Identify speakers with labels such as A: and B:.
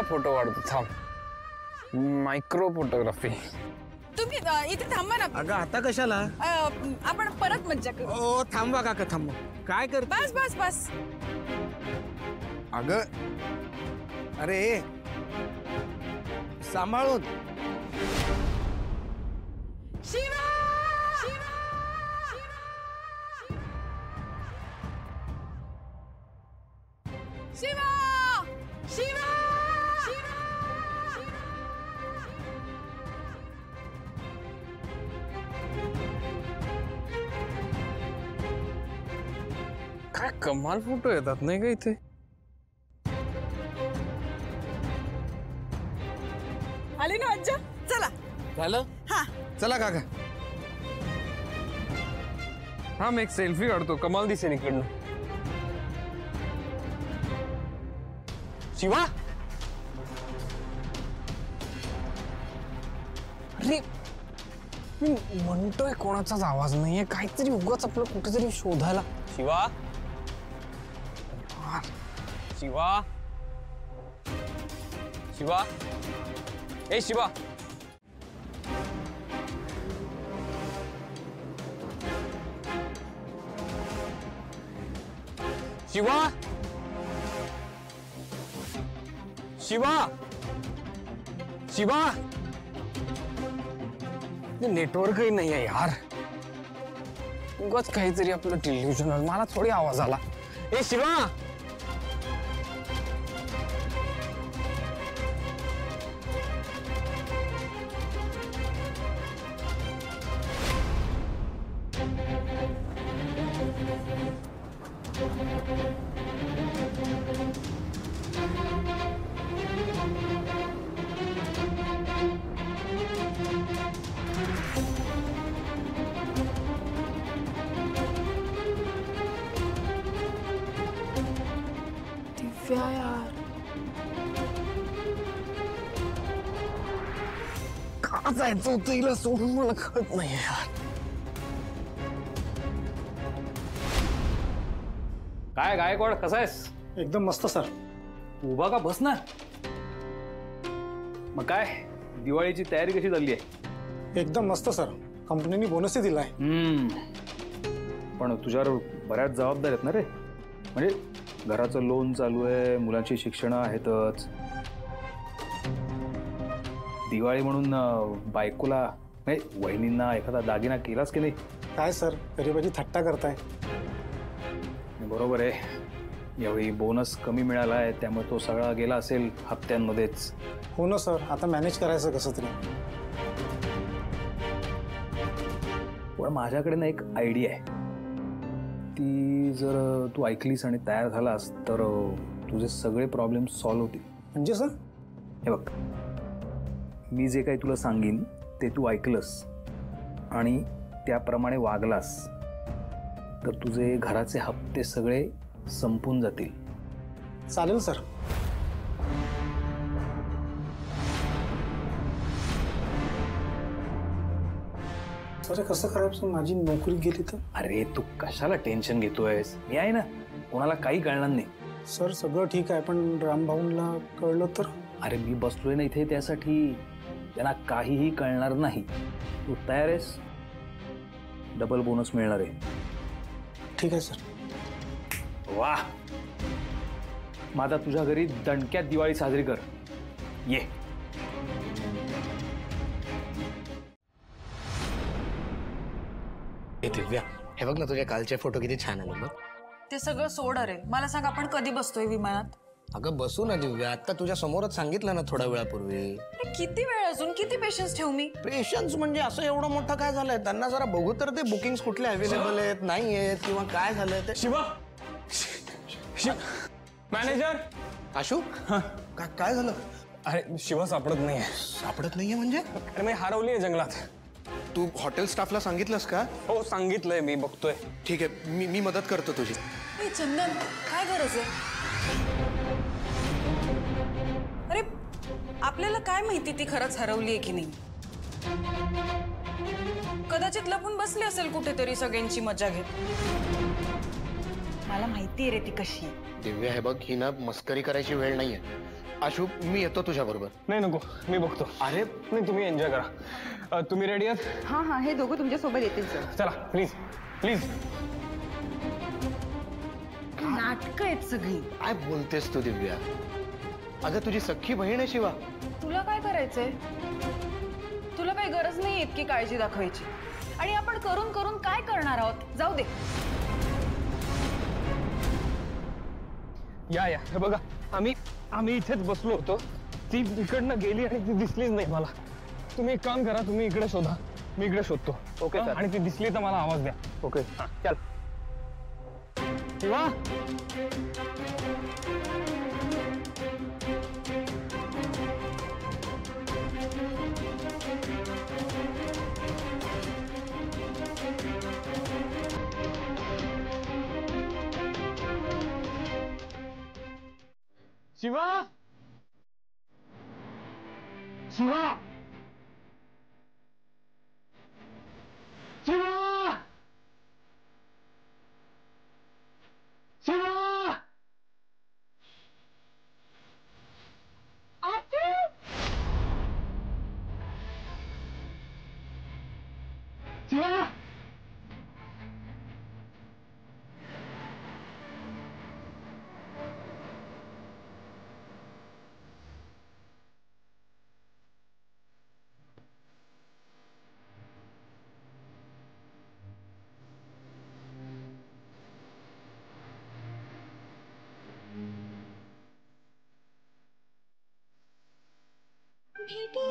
A: Photo काढतो थांब micro photography
B: तुम्ही इथे थांबा ना
C: अगं आता कशाला
B: आपण परत मज्जा करू
C: ओ थांबा काका थांबा काय कर
B: बस बस बस
C: अगं अरे सांभाळून
B: शिवा शिवा शिवा
A: काय कमाल फोटो येतात नाही का इथे
B: आली ना मज्जा चला
C: झालं
B: हा
C: चला काका
A: हा मी एक सेल्फी काढतो कमाल दिसेल इकडनं शिवा अरे मी म्हणतोय कोणाचाच आवाज नाहीये काहीतरी उगाच आपलं कुठेतरी शोधायला शिवा शिवा शिवा ए शिवा शिवा शिवा शिवा नेटवर्कही नाही आहे यार उगाच काहीतरी आपलं टेलिव्हिजन मला थोडी आवाज आला ए शिवा
B: दिव्या यार
A: का जायचं होतं हिला सोडून मला कळत नाही यार काय गायकवाड कसा आहेस
D: एकदम मस्त सर
E: उभा का बस ना मग काय दिवाळीची तयारी कशी चालली आहे
D: एकदम मस्त सर कंपनीने बोनसही दिलाय
E: पण तुझ्यावर बऱ्याच जबाबदाऱ्या आहेत ना रे म्हणजे घराचं लोन चालू आहे मुलांची शिक्षणं आहेतच दिवाळी म्हणून बायकोला नाही वहिनींना एखादा दागिना केलास की नाही
D: काय सर गरीबाची थट्टा करताय
E: बरोबर आहे यावेळी बोनस कमी मिळाला आहे त्यामुळे तो सगळा गेला असेल हप्त्यांमध्येच
D: हो ना सर आता मॅनेज करायचं कसं तरी
E: पण माझ्याकडे ना एक आयडिया आहे ती जर तू ऐकलीस आणि तयार झालास तर तुझे सगळे प्रॉब्लेम सॉल्व्ह होतील
D: म्हणजे सर
E: हे बघ मी जे काही तुला सांगीन ते तू ऐकलंस आणि त्याप्रमाणे वागलास तर तुझे घराचे हप्ते सगळे संपून जातील
D: चालेल सर सर कसं करायचं माझी नोकरी गेली तर
E: अरे तू कशाला टेन्शन घेतोयस मी आहे ना कोणाला काही कळणार नाही
D: सर सगळं ठीक आहे पण रामभाऊंना कळलं तर
E: अरे मी बसलोय ना इथे त्यासाठी त्यांना काहीही कळणार नाही तू तयार आहेस डबल बोनस मिळणार आहे
D: ठीक आहे सर
E: वाह मग आता तुझ्या घरी दणक्यात दिवाळी साजरी कर ये
C: दिव्या हे बघ ना तुझे कालचे फोटो किती छान आले बघ
B: ते सगळं सोड अरे मला सांग आपण कधी बसतोय विमानात
C: अगं बसू ना दिव्या आता तुझ्या समोरच सांगितलं ना थोड्या वेळापूर्वी
B: अरे किती वेळ अजून किती पेशन्स ठेवू मी
C: पेशन्स म्हणजे असं एवढं मोठं काय झालंय त्यांना जरा बघू तर ते बुकिंग्स कुठले अवेलेबल आहेत नाही आहेत किंवा काय झालंय ते
A: शिवा मॅनेजर
C: आशू काय झालं
A: अरे शिवा सापडत नाहीये
C: सापडत नाहीये म्हणजे
A: अरे मी हरवली आहे जंगलात
C: तू हॉटेल स्टाफला सांगितलंस का
A: हो सांगितलंय मी बघतोय
C: ठीक आहे मी मदत करतो तुझी
B: ए, चंदन काय गरज आहे अरे आपल्याला काय माहिती ती खरंच हरवली आहे की नाही कदाचित लपून बसली असेल कुठेतरी सगळ्यांची मजा घेत मला माहिती रे ती कशी
C: दिव्या हे बघ ही ना मस्करी करायची वेळ नाहीये आशू मी येतो तुझ्या बरोबर.
A: नाही नको, मी बघतो.
C: अरे
A: नाही तुम्ही एन्जॉय करा. तुम्ही रेडी आहात?
B: हा हा, हे दोघं तुमच्या सोबत येतील सर.
A: चला प्लीज प्लीज.
B: नाटकं आहेत सगळी.
C: काय बोलतेस तू दिव्या? अगं तुझी सख्खी बहीण आहे शिवा.
B: तुला काय करायचंय? तुला काही गरज नाही इतकी काळजी दाखवायची. आणि आपण करून करून काय करणार आहोत? जाऊ दे.
A: या या, हे बघा आम्ही इथेच बसलो होतो. ती इकडनं गेली आणि ती दिसलीच नाही मला. तुम्ही एक काम करा, तुम्ही इकडे शोधा, मी इकडे शोधतो.
E: ओके,
A: हा,
E: सर.
A: आणि ती दिसली तर मला आवाज द्या.
E: ओके.
A: हा, चल. शिवा, शिवा, शिवा, शिवा, शिवा, शिवा.
F: भेटी